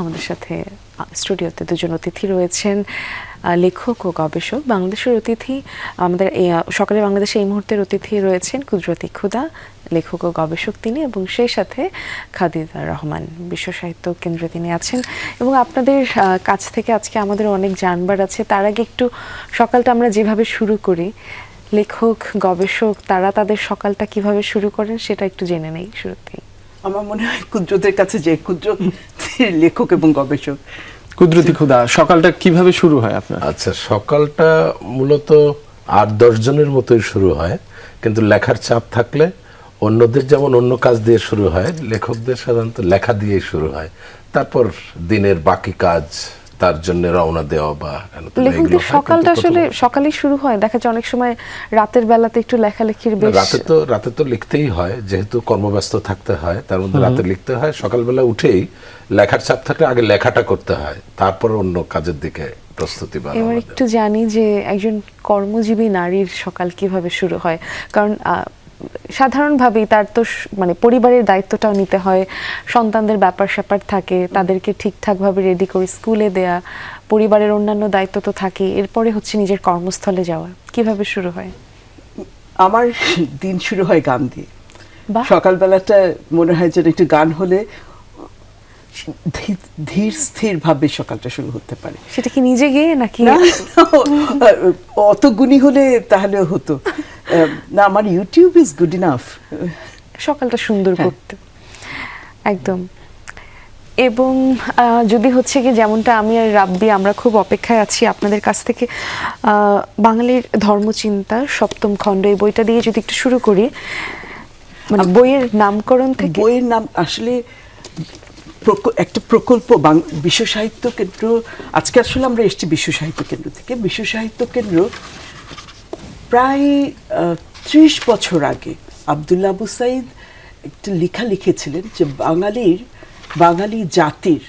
আমাদের সাথে স্টুডিওতে দুজন অতিথি রয়েছেন, লেখক ও গবেষক। বাংলাদেশের অতিথি আমাদের সকালে বাংলাদেশে এই মুহূর্তের অতিথি রয়েছেন কুদরতি খুদা, লেখক ও গবেষক তিনি, এবং সেই সাথে খাদিজা রহমান, বিশ্ব সাহিত্য কেন্দ্রে তিনি আছেন। এবং আপনাদের কাছ থেকে আজকে আমাদের অনেক জানবার আছে। তার আগে একটু সকালটা আমরা যেভাবে শুরু করি, লেখক গবেষক তারা তাদের সকালটা কিভাবে শুরু করেন সেটা একটু জেনে নেই শুরুতেই। আমার মনে হয় কুদরতের কাছে যে কুদরত লেখক এবং গবেষক। কুদরতি খুদা, সকালটা কিভাবে শুরু হয় আপনার? আচ্ছা, সকালটা মূলত ৮-১০ জনের মতোই শুরু হয়, কিন্তু লেখার চাপ থাকলে অন্যদের যেমন অন্য কাজ দিয়ে শুরু হয়, লেখকদের সাধারণত লেখা দিয়েই শুরু হয়। তারপর দিনের বাকি কাজ, তার জন্য রওনা দেওয়া বা লেখকদের সকালটা আসলে সকালেই শুরু হয়। দেখা যায় অনেক সময় রাতের বেলাতে একটু লেখালেখির বেশ। রাতে তো লিখতেই হয়, যেহেতু কর্মব্যস্ত থাকতে হয়, তার মধ্যে রাতে লিখতে হয়। সকালবেলা উঠেই লেখার চাপ থাকলে আগে লেখাটা করতে হয়, তারপর অন্য কাজের দিকে প্রস্তুতি। এবার একটু জানি যে একজন কর্মজীবী নারীর সকাল কিভাবে শুরু হয়, কারণ সাধারণভাবেই তার তো মানে পরিবারের দায়িত্বটাও নিতে হয়, সন্তানদের ব্যাপার স্যাপার থাকে, তাদেরকে ঠিকঠাকভাবে রেডি করে স্কুলে দেয়া, পরিবারের অন্যান্য দায়িত্ব তো থাকে, এরপরে হচ্ছে নিজের কর্মস্থলে যাওয়া। কিভাবে শুরু হয়? আমার দিন শুরু হয় গান দিয়ে। সকালবেলাটা মনে হয় যেন একটু গান হলে ধীর স্থির ভাবে সকালটা শুরু হতে পারে। সেটা কি নিজে গিয়ে নাকি? অত গুণী হলে তাহলে হতো না। আমার ইউটিউব ইজ গুড ইনাফ সকালটা সুন্দর করতে একদম। এবং যদি হচ্ছে কি, যেমনটা আমি আর রাব্বি আমরা খুব অপেক্ষায় আছি আপনাদের কাছ থেকে, বাঙালির ধর্মচিন্তা সপ্তম খণ্ড, এই বইটা দিয়ে যদি একটু শুরু করি, মানে বইয়ের নামকরণ থেকে। বইয়ের নাম আসলে একটা প্রকল্প বিশ্ব সাহিত্য কেন্দ্র। আজকে আসলে আমরা এসেছি বিশ্ব সাহিত্য কেন্দ্র থেকে। বিশ্ব সাহিত্য কেন্দ্র প্রায় ৩০ বছর আগে আব্দুল্লাহ আবু সাইদ একটা লেখা লিখেছিলেন যে বাঙালি জাতির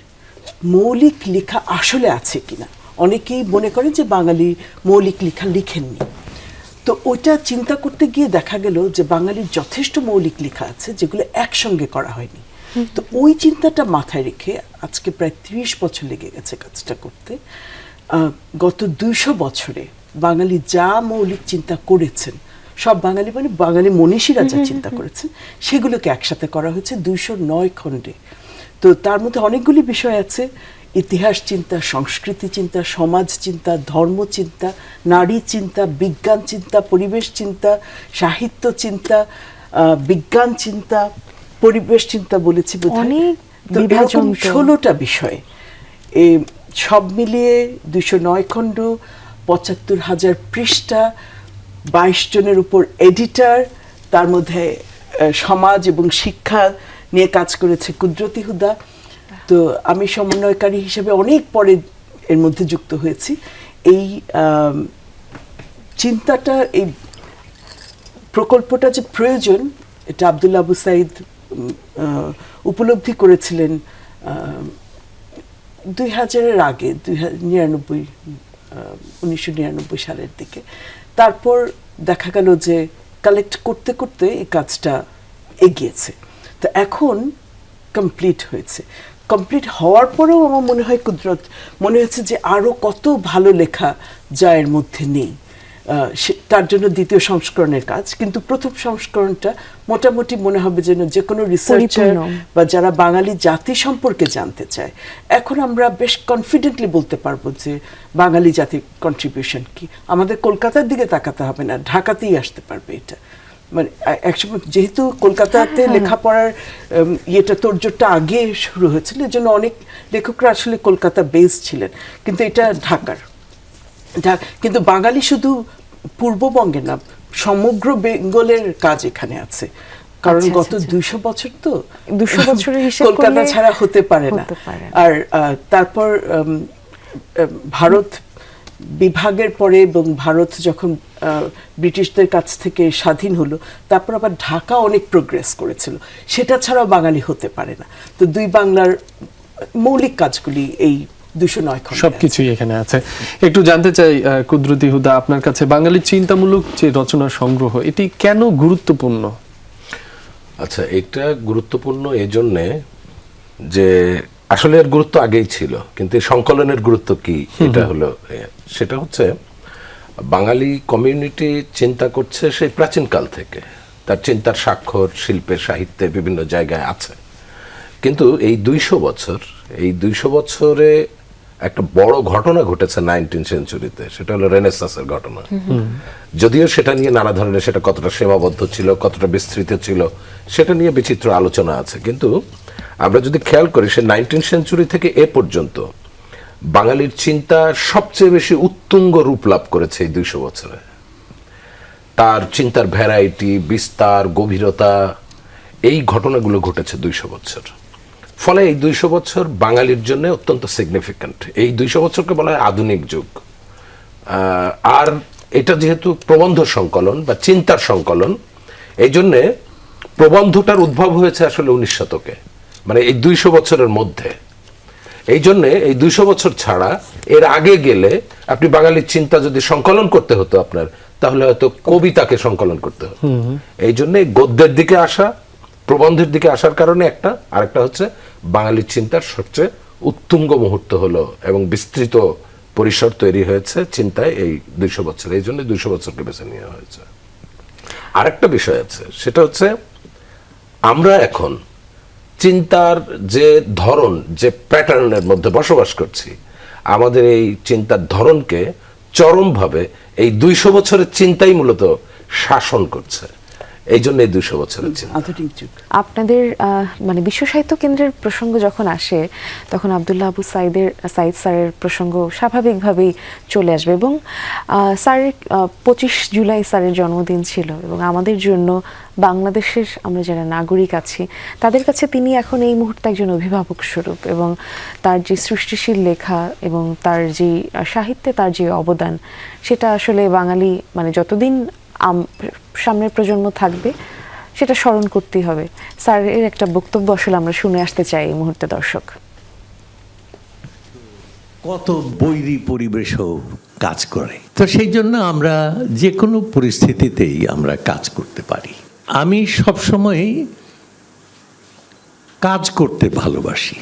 মৌলিক লেখা আসলে আছে কিনা। অনেকেই মনে করেন যে বাঙালি মৌলিক লেখা লিখেননি। তো ওইটা চিন্তা করতে গিয়ে দেখা গেল যে বাঙালির যথেষ্ট মৌলিক লেখা আছে যেগুলো একসঙ্গে করা হয়নি। তো ওই চিন্তাটা মাথায় রেখে আজকে প্রায় ৩০ বছর লেগে গেছে কাজটা করতে। গত ২০০ বছরে বাঙালি যা মৌলিক চিন্তা করেছেন, সব বাঙালি মানে বাঙালি মনীষীরা যা চিন্তা করেছেন, সেগুলোকে একসাথে করা হয়েছে ২০৯ খণ্ডে। তো তার মধ্যে অনেকগুলি বিষয় আছে: ইতিহাস চিন্তা, সংস্কৃতি চিন্তা, সমাজ চিন্তা, ধর্ম চিন্তা, নারী চিন্তা, বিজ্ঞান চিন্তা, পরিবেশ চিন্তা, সাহিত্য চিন্তা, বিজ্ঞান চিন্তা, পরিবেশ চিন্তা বলেছি বোধহয়। ১৬টা বিষয় এই সব মিলিয়ে ২০৯ খণ্ড, ৭৫,০০০ পৃষ্ঠা, ২২ জনের উপর এডিটর, তার মধ্যে সমাজ এবং শিক্ষা নিয়ে কাজ করেছে কুদরতি হুদা। তো আমি সমন্বয়কারী হিসেবে অনেক পরে এর মধ্যে যুক্ত হয়েছি। এই চিন্তাটা, এই প্রকল্পটা যে প্রয়োজন, এটা আব্দুল্লাহ আবু সাইদ উপলব্ধি করেছিলেন ২০০০-এর আগে, ১৯৯৯ সালের দিকে। তারপর দেখা গেল যে কালেক্ট করতে করতে এই কাজটা এগিয়েছে। তো এখন কমপ্লিট হয়েছে। কমপ্লিট হওয়ার পরেও আমার মনে হয় মনে হচ্ছে যে আরও কত ভালো লেখা যা এর মধ্যে নেই। তার জন্য দ্বিতীয় সংস্করণের কাজ। কিন্তু প্রথম সংস্করণটা মোটামুটি মনে হবে যেন যে কোনো রিসার্চার বা যারা বাঙালি জাতি সম্পর্কে জানতে চায়, এখন আমরা বেশ কনফিডেন্টলি বলতে পারবো যে বাঙালি জাতির কন্ট্রিবিউশন কি। আমাদের কলকাতার দিকে তাকাতে হবে না, ঢাকাতেই আসতে পারবে এটা। মানে একসময় যেহেতু কলকাতাতে লেখাপড়ার তোড়জোড়টা আগে শুরু হয়েছিল, এর জন্য অনেক লেখকরা আসলে কলকাতা বেস ছিলেন, কিন্তু এটা ঢাকার। কিন্তু বাঙালি শুধু পূর্ববঙ্গে না, সমগ্র বেঙ্গলের কাজ এখানে আছে। কারণ গত ২০০ বছর তো ২০০ বছরের হিসাব কলকাতা ছাড়া হতে পারে না। আর তারপর ভারত বিভাগের পরে এবং ভারত যখন ব্রিটিশদের কাছ থেকে স্বাধীন হলো, তারপর আবার ঢাকা অনেক প্রোগ্রেস করেছিল। সেটা ছাড়াও বাঙালি হতে পারে না। তো দুই বাংলার মৌলিক কাজগুলি এই ২০৯ খণ্ডে সবকিছুই এখানে আছে। একটু জানতে চাই কুদরতি হুদা, আপনার কাছে বাঙালির চিন্তামূলক যে রচনার সংগ্রহ, এটি কেন গুরুত্বপূর্ণ? আচ্ছা, এটা গুরুত্বপূর্ণ এজন্যে যে আসলে এর গুরুত্ব আগেই ছিল, কিন্তু এই সংকলনের গুরুত্ব কি এটা হলো সেটা হচ্ছে বাঙালি কমিউনিটি চিন্তা করছে সেই প্রাচীনকাল থেকে, তার চিন্তার স্বাক্ষর শিল্পে সাহিত্যে বিভিন্ন জায়গায় আছে। কিন্তু এই 200 বছরে একটা বড় ঘটনা ঘটেছে 19 সেঞ্চুরিতে, সেটা হলো রেনেসাঁসের ঘটনা। যদিও সেটা নিয়ে নানা ধরনের, সেটা কতটা সীমাবদ্ধ ছিল, কতটা বিস্তৃত ছিল, সেটা নিয়ে বিচিত্র আলোচনা আছে। কিন্তু আমরা যদি খেয়াল করি, সে 19 সেঞ্চুরি থেকে এ পর্যন্ত বাঙালির চিন্তা সবচেয়ে বেশি উত্তুঙ্গ রূপ লাভ করেছে এই 200 বছরে। তার চিন্তার ভ্যারাইটি, বিস্তার, গভীরতা, এই ঘটনাগুলো ঘটেছে 200 বছর। ফলে এই 200 বছর বাঙালির জন্য অত্যন্ত সিগনিফিক্যান্ট। এই 200 বছরকে বলা হয় আধুনিক যুগ। আর এটা যেহেতু প্রবন্ধ সংকলন বা চিন্তার সংকলন, এই জন্যে প্রবন্ধটার উদ্ভব হয়েছে আসলে 19 শতকে, মানে এই 200 বছরের মধ্যে। এই জন্যে এই 200 বছর ছাড়া এর আগে গেলে আপনি বাঙালির চিন্তা যদি সংকলন করতে হতো আপনার, তাহলে হয়তো কবিতাকে সংকলন করতে হতো। এই জন্যে গদ্যের দিকে আসা, প্রবন্ধের দিকে আসার কারণে একটা, আরেকটা হচ্ছে বাঙালির চিন্তার সবচেয়ে উত্তুঙ্গ মুহূর্ত হলো এবং বিস্তৃত পরিসর তৈরি হয়েছে চিন্তায় এই 200 বছর। এই জন্য 200 বছরকে বেছে নেওয়া হয়েছে। আরেকটা বিষয় আছে, সেটা হচ্ছে আমরা এখন চিন্তার যে ধরন, যে প্যাটার্নের মধ্যে বসবাস করছি, আমাদের এই চিন্তার ধরনকে চরমভাবে এই 200 বছরের চিন্তাই মূলত শাসন করছে। এই জন্য এই 200 বছরের চিন্তা। আধুনিক যুগ। আপনাদের মানে বিশ্ব সাহিত্য কেন্দ্রের প্রসঙ্গ যখন আসে, তখন আব্দুল্লাহ আবু সাইদ স্যারের প্রসঙ্গ স্বাভাবিকভাবেই চলে আসবে। এবং স্যারের 25 জুলাই স্যারের জন্মদিন ছিল, এবং আমাদের জন্য বাংলাদেশের আমরা যারা নাগরিক আছি তাদের কাছে তিনি এখন এই মুহূর্তে একজন অভিভাবক স্বরূপ, এবং তার যে সৃষ্টিশীল লেখা এবং তার যে সাহিত্যে তার যে অবদান, সেটা আসলে বাঙালি মানে যতদিন সামনের প্রজন্ম থাকবে সেটা স্মরণ করতেই হবে। স্যারের একটা বক্তব্য আসলে আমরা শুনে আসতে চাই এই মুহূর্তে দর্শক। কত বৈরী পরিবেশও কাজ করে, তো সেই জন্য আমরা যে কোনো পরিস্থিতিতেই আমরা কাজ করতে পারি। আমি সবসময়ই কাজ করতে ভালোবাসি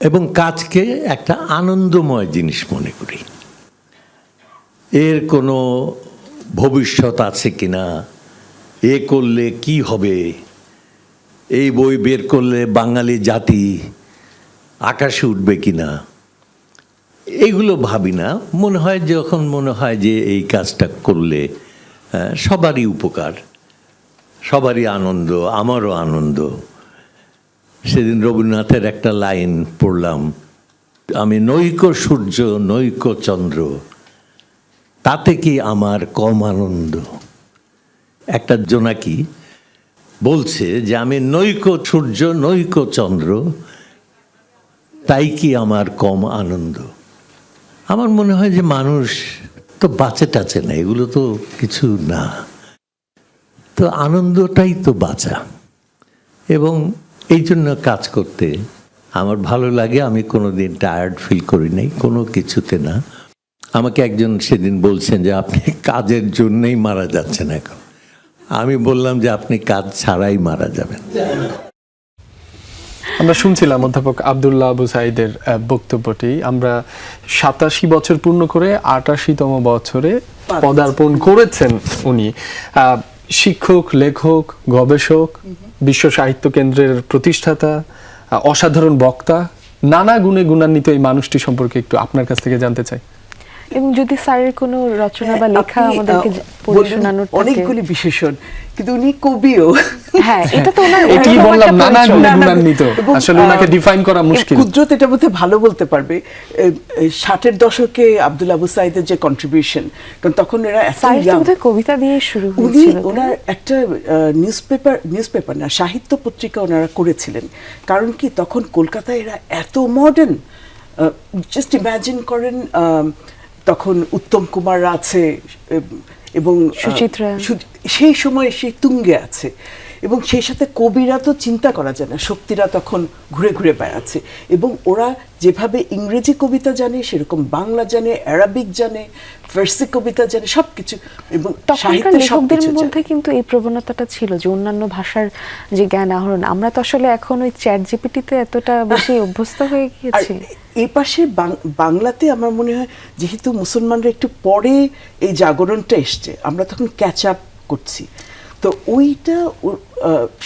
এবং কাজকে একটা আনন্দময় জিনিস মনে করি। এর কোনো ভবিষ্যৎ আছে কিনা, এ করলে কি হবে, এই বই বের করলে বাঙালি জাতি আকাশে উঠবে কিনা, এইগুলো ভাবি না। মনে হয় যখন মনে হয় যে এই কাজটা করলে সবারই উপকার, সবারই আনন্দ, আমারও আনন্দ। সেদিন রবীন্দ্রনাথের একটা লাইন পড়লাম, আমি নৈক সূর্য নৈক চন্দ্র, তাতে কি আমার কম আনন্দ। একটা জোনাকি বলছে যে আমি নৈক সূর্য নৈক চন্দ্র, তাই কি আমার কম আনন্দ। আমার মনে হয় যে মানুষ তো বাঁচে টাচে না, এগুলো তো কিছু না, তো আনন্দটাই তো বাঁচা। এবং এই জন্য কাজ করতে আমার ভালো লাগে। আমি কোনোদিন টায়ার্ড ফিল করি নাই কোনো কিছুতে না। আমাকে একজন সেদিন বলছেন যে আপনি কাজের জন্যই মারা যাচ্ছেন এখন। আমি বললাম যে আপনি কাজ ছাড়াই মারা যাবেন। আমরা শুনছিলাম অধ্যাপক আব্দুল্লাহ আবু সাইদের বক্তব্যটি। আমরা 87 বছর পূর্ণ করে 88তম বছরে পদার্পণ করেছেন উনি। শিক্ষক, লেখক, গবেষক, বিশ্ব সাহিত্য কেন্দ্রের প্রতিষ্ঠাতা, অসাধারণ বক্তা, নানা গুণে গুণান্বিত এই মানুষটি সম্পর্কে একটু আপনার কাছ থেকে জানতে চাই। এবং যদি স্যারের কোনো রচনা বা লেখা আমাদেরকে পড়ে শোনানোর থাকে। অনেকগুলি বিশেষণ, কিন্তু উনি কবিও। হ্যাঁ, এটা তো ওনার এটাই বললাম, নানা গুণে গুণান্বিত। আসলে ওনাকে ডিফাইন করা মুশকিল। কুদরত এটার মধ্যে ভালো বলতে পারবে। 60-এর দশকে আব্দুল আবু সাইদের যে কন্ট্রিবিউশন, কারণ তখন এরা স্যারের কবিতা দিয়ে শুরু উনি হয়েছিল। ওনার একটা নিউজপেপার না, সাহিত্য পত্রিকা ওনারা করেছিলেন। কারণ কি, তখন কলকাতায় এরা এত মডার্ন, জাস্ট ইমাজিন করেন, তখন উত্তম কুমার আছে এবং সুচিত্রা সেই সময় সেই তুঙ্গে আছে। এবং সেই সাথে কবিরা তো চিন্তা করা যায় না, শক্তিরা তখন ঘুরে ঘুরে বেড়াচ্ছে, এবং ওরা যেভাবে ইংরেজি কবিতা জানে সেরকম বাংলা জানে, অ্যারাবিক জানে, ফার্সি কবিতা জানে, সব কিছু, এবং তখনকার সাহিত্যের লেখকদের সবকিছু মধ্যে জানে। কিন্তু এই প্রবণতাটা ছিল যে অন্যান্য ভাষার যে জ্ঞান আহরণ, আমরা তো আসলে এখন ওই চ্যাট জিপিটিতে এতটা বেশি অভ্যস্ত হয়ে আর গিয়েছি। এই পাশে বাংলাতে আমার মনে হয় যেহেতু মুসলমানরা একটু পরে এই জাগরণটা এসছে, আমরা তখন ক্যাচ আপ করছি, তো ওইটা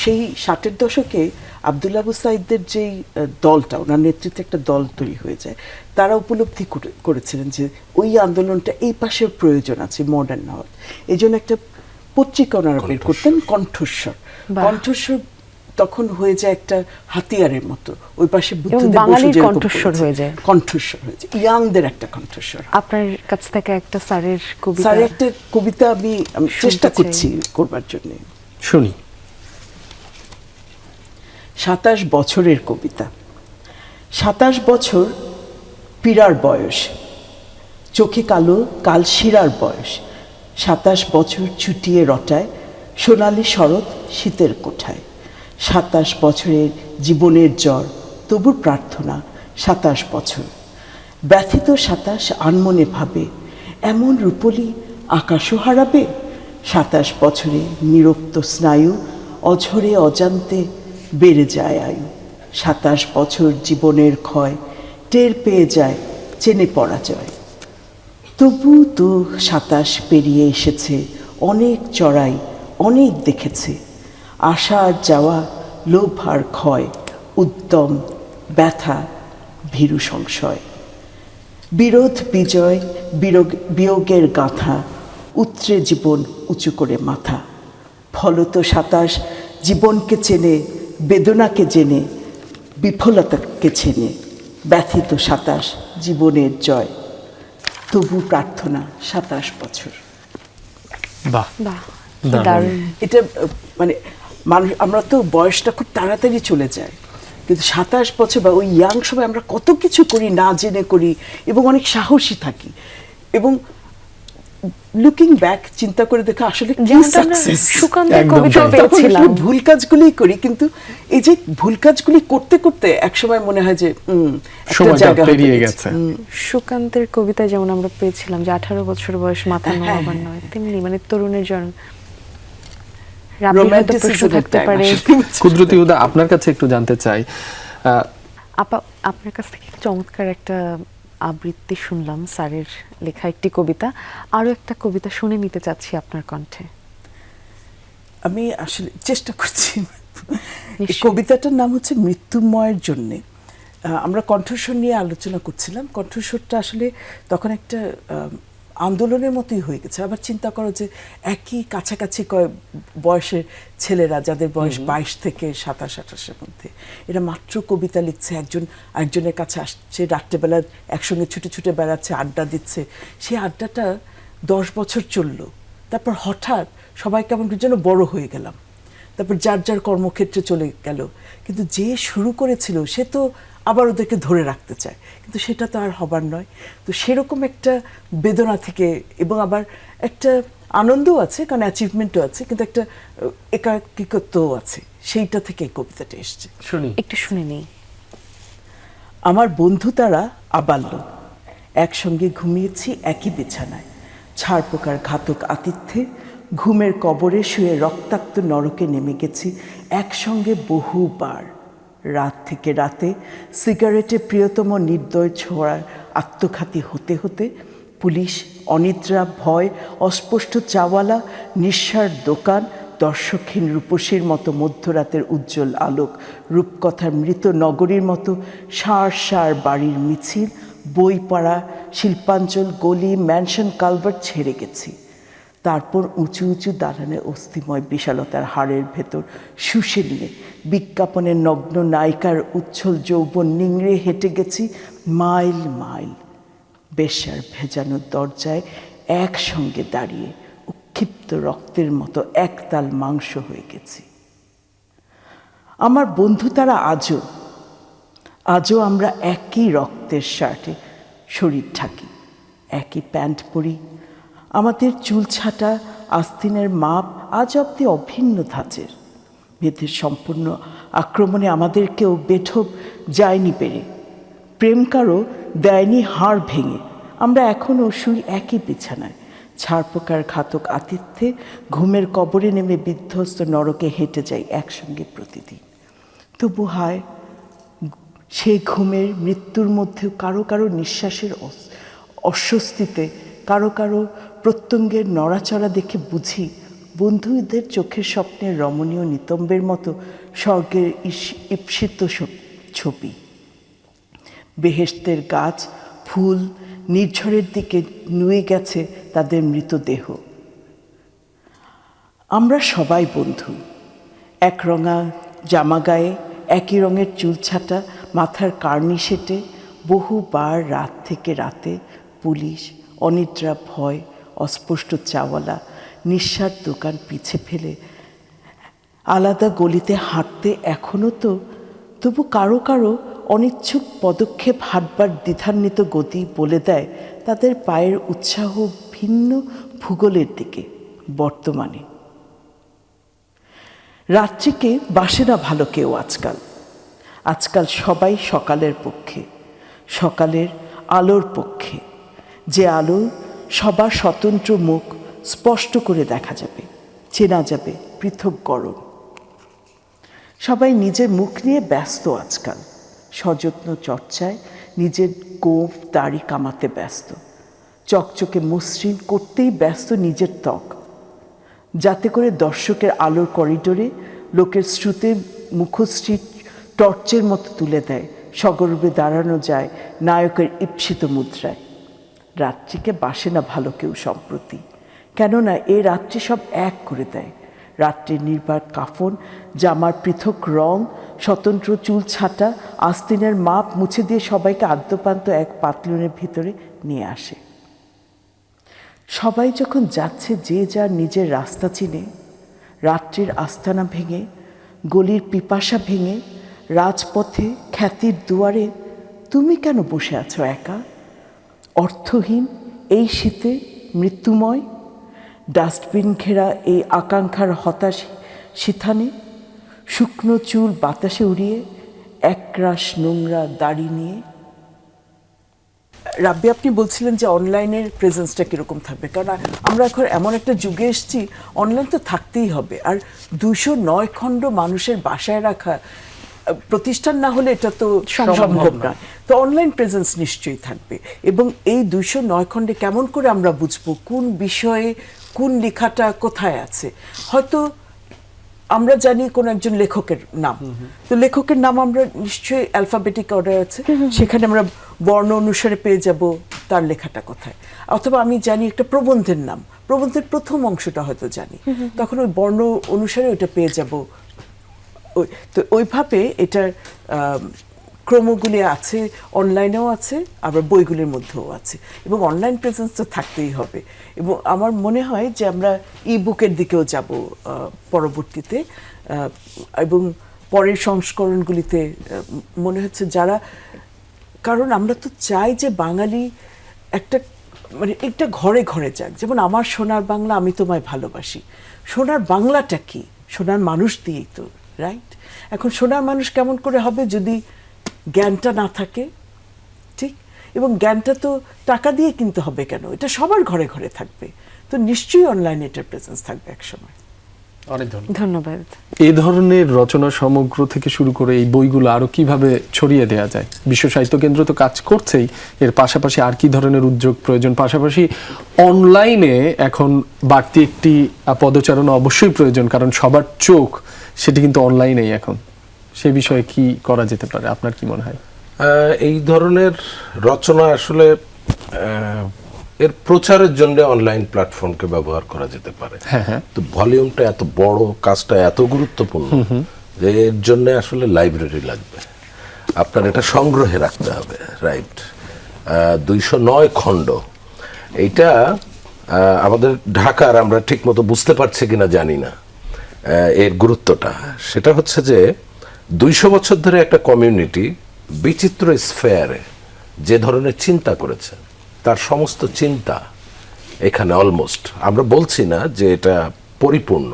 সেই 60-এর দশকে আব্দুল্লাহ আবু সাঈদের যেই দলটা, ওনার নেতৃত্বে একটা দল তৈরি হয়ে যায়, তারা উপলব্ধি করেছিলেন যে ওই আন্দোলনটা এই পাশের প্রয়োজন আছে, মডার্ন হওয়ার। এই জন্য একটা পত্রিকা ওনারা বের করতেন, কণ্ঠস্বর। বাহ। কণ্ঠস্বর তখন হয়ে যায় একটা হাতিয়ারের মতো, ওই পাশে এবং বুদ্ধদেব বসু বাঙালির যেরকম কণ্ঠস্বর করেছে, হয়ে যায়। কণ্ঠস্বর হয়ে যায়, ইয়াংদের একটা কণ্ঠস্বর। আপনার কাছ থেকে একটা স্যারের কবিতা স্যার একটা কবিতা আমি চেষ্টা চাই। করছি করবার জন্য। শুনি। 27 বছরের কবিতা। 27 বছর পীড়ার বয়স, চোখে কালো কালশিরার বয়স। 27 বছর ছুটিয়ে রটায় সোনালি শরৎ শীতের কোঠায়। 27 বছরের জীবনের জ্বর, তবু প্রার্থনা 27 বছর। ব্যথিত 27 আনমনে ভাবে, এমন রূপলি আকাশও হারাবে। 27 বছরে নিরক্ত স্নায়ু, অঝরে অজান্তে বেড়ে যায় আয়ু। 27 বছর জীবনের ক্ষয়, টের পেয়ে যায় চেনে পরাজয়। তবু তো 27 পেরিয়ে এসেছে, অনেক চড়াই অনেক দেখেছে। আশা আর যাওয়া, লোভ আর ক্ষয়, উদ্যম ব্যথা ভীরু সংশয়। বিরোধ বিজয় বিয়োগের গাঁথা, উতরে জীবন উঁচু করে মাথা। ফলত 27 জীবনকে চেনে, বেদনাকে জেনে, বিফলতাকে চেনে। ব্যথিত 27 জীবনের জয়, তবু প্রার্থনা 27 বছর। বাহ, বাহ, দারুণ। দারুণ। এটা মানে মানুষ, আমরা তো বয়সটা খুব তাড়াতাড়ি চলে যায়, কিন্তু 27 বছর বা ওই ইয়াং সময় আমরা কত কিছু করি, না জেনে করি, এবং অনেক সাহসী থাকি, এবং লুকিং ব্যাক চিন্তা করে দেখে আসলে কি যেমনটা আমরা সাকসেস। সুকান্তের একদম কবিতা তাই। পেয়েছিলাম। ভুল কাজগুলোই করি, কিন্তু এই যে ভুল কাজগুলি করতে করতে একসময় মনে হয় যে একটা সময়টা জায়গা হয়তো পেরিয়ে গেছে। গেছে। সুকান্তের কবিতায় যেমন আমরা পেয়েছিলাম যে 18 বছর বয়স মাথা হ্যাঁ, নোয়াবার হ্যাঁ। নয়, তেমনি মানে তরুণের জন্য রাব্বির হয়তো প্রশ্ন Romanticism-এর থাকতে time পারে। আসলে। কুদরতি হুদা, আপনার কাছে একটু জানতে চাই, আপা, আপনার কাছ থেকে চমৎকার একটা আবৃত্তি শুনলাম স্যারের লেখা একটি কবিতা, আরো একটা কবিতা শুনে নিতে চাচ্ছি আপনার কণ্ঠে। আমি আসলে চেষ্টা করছি। এই নিশ্চয়ই। কবিতাটার নাম হচ্ছে মৃত্যুময়ের জন্যে। আমরা কণ্ঠস্বর নিয়ে আলোচনা করছিলাম। কণ্ঠস্বরটা আসলে তখন একটা আন্দোলনের মতোই হয়ে গেছে। আবার চিন্তা করো যে একই কাছাকাছি বয়সের ছেলেরা, যাদের বয়স 22 থেকে 27-28-এর মধ্যে, এরা মাত্র কবিতা লিখছে, একজন আরেকজনের কাছে আসছে, রাত্রেবেলা একসঙ্গে ছুটে ছুটে বেড়াচ্ছে, আড্ডা দিচ্ছে। সেই আড্ডাটা 10 বছর চললো, তারপর হঠাৎ সবাই কেমন যেন বড় হয়ে গেলাম, তারপর যার যার কর্মক্ষেত্রে চলে গেল। কিন্তু যে শুরু করেছিল সে তো আবার ওদেরকে ধরে রাখতে চায়, কিন্তু সেটা তো আর হবার নয়। তো সেরকম একটা বেদনা থেকে, এবং আবার একটা আনন্দও আছে, কারণ অ্যাচিভমেন্টও আছে, কিন্তু একটা একাকিত্বও আছে, সেইটা থেকে এই কবিতাটা এসছে। শুনি। একটু শুনে নেই। আমার বন্ধু তারা আবাল্য, একসঙ্গে ঘুমিয়েছি একই বিছানায়। ছাড় পোকার ঘাতক আতিথ্যে ঘুমের কবরে শুয়ে রক্তাক্ত নরকে নেমে গেছি একসঙ্গে বহুবার। রাত থেকে রাতে সিগারেটে প্রিয়তম নির্দয় ছোঁয়ার আত্মঘাতী হতে হতে পুলিশ, অনিদ্রা, ভয়, অস্পষ্ট চাওয়ালা, নিঃস্বার দোকান, দর্শকহীন রূপসীর মতো মধ্যরাতের উজ্জ্বল আলোক, রূপকথার মৃত নগরীর মতো সার সার বাড়ির মিছিল, বইপাড়া, শিল্পাঞ্চল, গলি, ম্যানশন, কালভার্ট ছেড়ে গেছি। তারপর উঁচু উঁচু দালানে অস্থিময় বিশালতার হাড়ের ভেতর শুষে নিয়ে বিজ্ঞাপনের নগ্ন নায়িকার উচ্ছল যৌবন নিংড়ে হেঁটে গেছি মাইল মাইল। বেশ্যার ভেজানো দরজায় একসঙ্গে দাঁড়িয়ে উৎক্ষিপ্ত রক্তের মতো একতাল মাংস হয়ে গেছি। আমার বন্ধু তারা আজও আমরা একই রক্তের শার্টে শরীর ঢাকি, একই প্যান্ট পরি। আমাদের চুল ছাটা আস্তিনের মাপ আজ অব্দি অভিন্ন ধাঁচের। মেয়েদের সম্পূর্ণ আক্রমণে আমাদেরকেও বেঢপ যায়নি পেরে, প্রেম কারো দেয়নি হাড় ভেঙে। আমরা এখনও শুই একই বিছানায়, ছারপোকার ঘাতক আতিথ্যে ঘুমের কবরে নেমে বিধ্বস্ত নরকে হেঁটে যাই একসঙ্গে প্রতিদিন। তবু হায়, সেই ঘুমের মৃত্যুর মধ্যেও কারো কারো নিঃশ্বাসের অস্বস্তিতে, কারো কারো প্রত্যঙ্গের নড়াচড়া দেখে বুঝি বন্ধুদের চোখের স্বপ্নের রমণীয় নিতম্বের মতো স্বর্গের ঈপ্সিত ছবি। বেহেশতের গাছ ফুল নির্ঝরের দিকে নুয়ে গেছে তাদের মৃতদেহ। আমরা সবাই বন্ধু, একরঙা জামা গায়ে, একই রঙের চুল ছাটা, মাথার কার্নি সেটে, বহুবার রাত থেকে রাতে পুলিশ, অনিদ্রা ভয়, অস্পষ্ট চাওয়ালা, নিঃস্বার দোকান পিছে ফেলে আলাদা গলিতে হাঁটতে এখনও তবু কারো কারো অনিচ্ছুক পদক্ষেপ হাঁটবার দ্বিধান্বিত গতি বলে দেয় তাদের পায়ের উৎসাহ ভিন্ন ভূগোলের দিকে। বর্তমানে রাত্রিকে বাসে না ভালো কেউ আজকাল সবাই সকালের পক্ষে, সকালের আলোর পক্ষে, যে আলো সবার স্বতন্ত্র মুখ স্পষ্ট করে দেখা যাবে, চেনা যাবে পৃথককরণ। সবাই নিজের মুখ নিয়ে ব্যস্ত আজকাল, সযত্ন চর্চায়, নিজের গোঁফ দাড়ি কামাতে ব্যস্ত, চকচকে মসৃণ করতেই ব্যস্ত নিজের ত্বক, যাতে করে দর্শকের আলোর করিডোরে লোকের শ্রুতে মুখশ্রী টর্চের মতো তুলে দেয়, সগর্বে দাঁড়ানো যায় নায়কের ঈপ্সিত মুদ্রায়। রাত্রিকে বাসে না ভালো কেউ সম্প্রতি, কেননা এ রাত্রি সব এক করে দেয়। রাত্রির নির্বাক কাফন, জামার পৃথক রং, স্বতন্ত্র চুল ছাঁটা, আস্তিনের মাপ মুছে দিয়ে সবাইকে আদ্যপান্ত এক পাতলুনের ভিতরে নিয়ে আসে। সবাই যখন যাচ্ছে যে যার নিজের রাস্তা চিনে, রাত্রির আস্তানা ভেঙে, গলির পিপাসা ভেঙে, রাজপথে খ্যাতির দুয়ারে তুমি কেন বসে আছো একা, অর্থহীন এই শীতে মৃত্যুময়? ডাস্টবিন ঘেরা এই আকাঙ্ক্ষার হতাশ শিথানে, শুকনো চুল বাতাসে উড়িয়ে, একরাশ নোংরা দাড়ি নিয়ে। রাব্বি, আপনি বলছিলেন যে অনলাইনের প্রেজেন্সটা কীরকম থাকবে, কারণ আমরা এখন এমন একটা যুগে এসেছি, অনলাইন তো থাকতেই হবে। আর 209 খণ্ড মানুষের বাসায় রাখা প্রতিষ্ঠান না হলে এটা তো সম্ভব নয়। তো অনলাইন প্রেজেন্স নিশ্চয়ই থাকবে, এবং এই 209 খণ্ডে কেমন করে আমরা বুঝবো কোন বিষয়ে কোন লেখাটা কোথায় আছে? হয়তো আমরা জানি কোন একজন লেখকের নাম, তো লেখকের নাম আমরা নিশ্চয়ই অ্যালফাবেটিক অর্ডার আছে, সেখানে আমরা বর্ণ অনুসারে পেয়ে যাব তার লেখাটা কোথায়। অথবা আমি জানি একটা প্রবন্ধের নাম, প্রবন্ধের প্রথম অংশটা হয়তো জানি, তখন ওই বর্ণ অনুসারে ওইটা পেয়ে যাব। তো ওইভাবে এটার ক্রমগুলি আছে, অনলাইনেও আছে, আবার বইগুলির মধ্যেও আছে, এবং অনলাইন প্রেজেন্স তো থাকতেই হবে। এবং আমার মনে হয় যে আমরা ই বুকের দিকেও যাব পরবর্তীতে, এবং পরের সংস্করণগুলিতে মনে হচ্ছে যারা, কারণ আমরা তো চাই যে বাঙালি একটা মানে একটা ঘরে ঘরে যাক। যেমন আমার সোনার বাংলা, আমি তোমায় ভালোবাসি। সোনার বাংলাটা কি? সোনার মানুষ দিয়েই তো, রাইট? এখন সোনার মানুষ কেমন করে হবে যদি জ্ঞানটা না থাকে? ঠিক, এবং জ্ঞানটা তো টাকা দিয়ে কিনতে হবে কেন, এটা সবার ঘরে ঘরে থাকবে। তো নিশ্চয়ই অনলাইনে এটার প্রেজেন্স থাকবে একসময়। অনেক ধন্যবাদ। এই ধরনের রচনা সমগ্র থেকে শুরু করে এই বইগুলো আরো কিভাবে ছড়িয়ে দেওয়া যায়? বিশ্ব সাহিত্য কেন্দ্র তো কাজ করছেই, এর পাশাপাশি আর কি ধরনের উদ্যোগ প্রয়োজন? পাশাপাশি অনলাইনে এখন বাড়তি একটি পদচারণা অবশ্যই প্রয়োজন, কারণ সবার চোখ সেটি কিন্তু অনলাইনেই এখন। সে বিষয়ে কি করা যেতে পারে, আপনার কি মনে হয়? এই ধরনের রচনা আসলে এর প্রচারের জন্য অনলাইন প্ল্যাটফর্মকে ব্যবহার করা যেতে পারে। তো ভলিউমটা এত বড়, কাজটা এত গুরুত্বপূর্ণ যে এর জন্য আসলে লাইব্রেরি লাগবে, আপনার এটা সংগ্রহে রাখতে হবে, রাইট? 209 খণ্ড, এইটা আমাদের ঢাকার আমরা ঠিক মতো বুঝতে পারছি কিনা জানি না এর গুরুত্বটা। সেটা হচ্ছে যে 200 বছর ধরে একটা কমিউনিটি বিচিত্র স্ফেয়ারে যে ধরনের চিন্তা করেছে, তার সমস্ত চিন্তা এখানে অলমোস্ট, আমরা বলছি না যে এটা পরিপূর্ণ,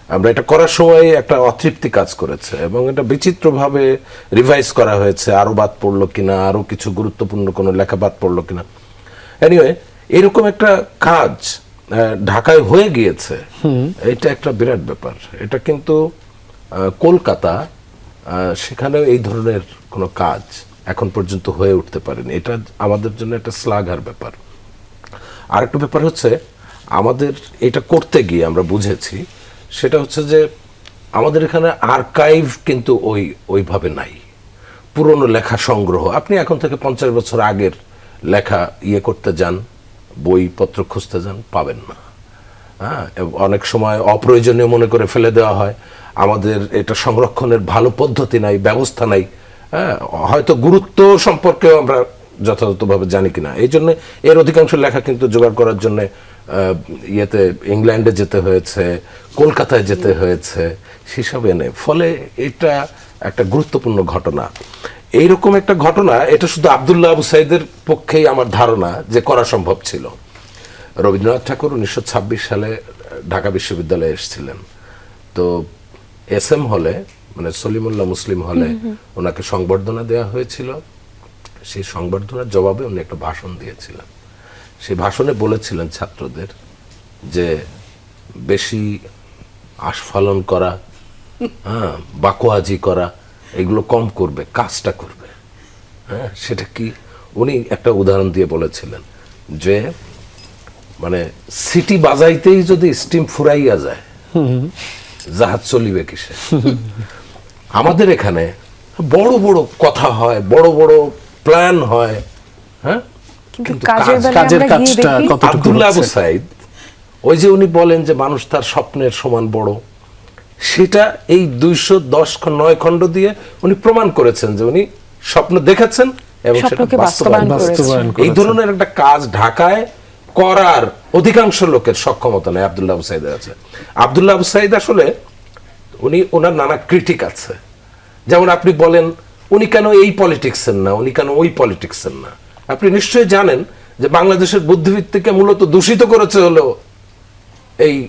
আমরা এটা করার সময় একটা অতৃপ্তি কাজ করেছে এবং এটা বিচিত্রভাবে রিভাইজ করা হয়েছে, আরো বাদ পড়লো কিনা, আরো কিছু গুরুত্বপূর্ণ কোনো লেখা বাদ পড়লো কিনা। এনিওয়ে, এরকম একটা কাজ ঢাকায় হয়ে গিয়েছে, এটা একটা বিরাট ব্যাপার। এটা কিন্তু কলকাতা সেখানেও এই ধরনের কোনো কাজ এখন পর্যন্ত হয়ে উঠতে পারেনি। এটা আমাদের জন্য একটা শ্লাঘার ব্যাপার। আরেকটা ব্যাপার হচ্ছে, আমাদের এটা করতে গিয়ে আমরা বুঝেছি, সেটা হচ্ছে যে আমাদের এখানে আর্কাইভ কিন্তু ওইভাবে নাই। পুরনো লেখা সংগ্রহ, আপনি এখন থেকে 50 বছর আগের লেখা করতে যান, বইপত্র খুঁজতে যান, পাবেন না। হ্যাঁ, অনেক সময় অপ্রয়োজনীয় মনে করে ফেলে দেওয়া হয়। আমাদের এটা সংরক্ষণের ভালো পদ্ধতি নাই, ব্যবস্থা নাই। হ্যাঁ, হয়তো গুরুত্ব সম্পর্কেও আমরা যথাযথভাবে জানি কিনা। এই জন্য এর অধিকাংশ লেখা কিন্তু জোগাড় করার জন্য ইংল্যান্ডে যেতে হয়েছে, কলকাতায় যেতে হয়েছে, সেসব এনে। ফলে এটা একটা গুরুত্বপূর্ণ ঘটনা। এইরকম একটা ঘটনা, এটা শুধু আব্দুল্লাহ আবু সাইদের পক্ষেই আমার ধারণা যে করা সম্ভব ছিল। রবীন্দ্রনাথ ঠাকুর 1926 সালে ঢাকা বিশ্ববিদ্যালয়ে এসেছিলেন। তো SM হলে, মানে সলিমুল্লাহ মুসলিম হলে ওনাকে সংবর্ধনা দেওয়া হয়েছিল। সেই সংবর্ধনার জবাবে উনি একটা ভাষণ দিয়েছিলেন। সেই ভাষণে বলেছিলেন ছাত্রদের যে বেশি আস্ফালন করা, হ্যাঁ, বাকোয়াজি করা, এগুলো কম করবে, কাজটা করবে। হ্যাঁ, সেটা কি উনি একটা উদাহরণ দিয়ে বলেছিলেন যে মানে সিটি বাজাইতেই যদি স্টিম ফুরাইয়া যায়, জাহাজ চলিবে কিসে। আমাদের এখানে বড় বড় কথা হয়, বড় বড় প্ল্যান হয়, হ্যাঁ, কিন্তু কাজের কাজটা কতটুকু আব্দুল্লাহ আবু হচ্ছে? সাইদ, ওই যে উনি বলেন যে মানুষ তার স্বপ্নের সমান বড়, সেটা এই 209 খণ্ড দিয়ে উনি প্রমাণ করেছেন যে উনি স্বপ্ন দেখেছেন এবং সেটা স্বপ্নকে বাস্তবায়ন বাস্তবায়ন এই ধরনের একটা কাজ ঢাকায় করার অধিকাংশ লোকের সক্ষমতা নেই, আব্দুল্লাহ আবু সাইদের আছে। আব্দুল্লাহ আবু সাইদ আসলে ওনার নানা ক্রিটিক আছে। যেমন আপনি বলেন উনি কেন এই পলিটিক্সের না, উনি কেন ওই পলিটিক্সের না। আপনি নিশ্চয়ই জানেন যে বাংলাদেশের বুদ্ধিবৃত্তিকে মূলত দূষিত করেছে হলো এই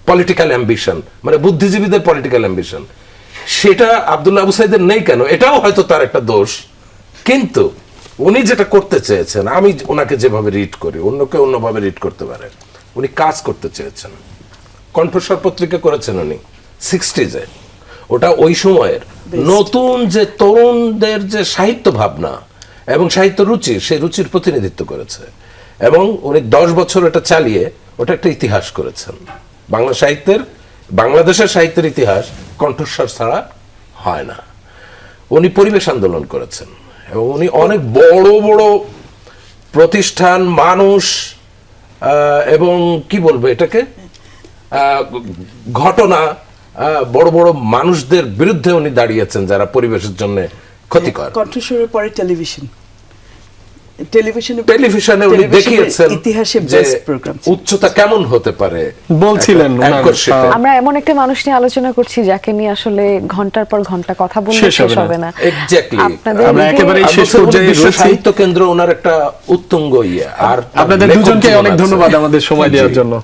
পলিটিক্যাল অ্যাম্বিশন, মানে বুদ্ধিজীবীদের পলিটিক্যাল অ্যাম্বিশন। সেটা আব্দুল্লাহ আবু সাইদের নেই কেন, এটাও হয়তো তার একটা দোষ। কিন্তু উনি যেটা করতে চেয়েছেন, আমি ওনাকে যেভাবে রিড করি, অন্যকে অন্যভাবে রিড করতে পারে, উনি কাজ করতে চেয়েছেন। কণ্ঠস্বর পত্রিকা করেছেন উনি 60s-এ। ওটা ওই সময়ের নতুন যে তরুণদের যে সাহিত্য ভাবনা এবং সাহিত্য রুচি, সেই রুচির প্রতিনিধিত্ব করেছে। এবং উনি 10 বছর এটা চালিয়ে ওটা একটা ইতিহাস করেছেন। বাংলাদেশের সাহিত্যের ইতিহাস কণ্ঠস্বর ছাড়া হয় না। উনি পরিবেশ আন্দোলন করেছেন এবং উনি অনেক বড় বড় প্রতিষ্ঠান, মানুষ এবং কি বলবো এটাকে, ঘটনা, বড় বড় মানুষদের বিরুদ্ধে উনি দাঁড়িয়েছেন যারা পরিবেশের জন্য ক্ষতিকর। কণ্ঠস্বরের পরে টেলিভিশনে উনি দেখিয়েছেন ইতিহাসে যে বেস্ট প্রোগ্রাম উচ্চতা কেমন হতে পারে বলছিলেন একটা ওনার, anchor ship-এ। আমরা এমন একটা মানুষ নিয়ে আলোচনা করছি যাকে নিয়ে আসলে ঘন্টার পর ঘন্টা কথা বললে শেষ শেষ হবে হবে না। Exactly. আপনাদের আমরা দিকে- একেবারেই শেষ পর্যায়ে বিশ্ব রয়েছি। সাহিত্য কেন্দ্র ওনার একটা উত্তুঙ্গ ইয়ে। আর আপনাদের লেখক দুজনকে জীবন অনেক আছে। ধন্যবাদ আমাদের সময় জি। দেওয়ার জন্য।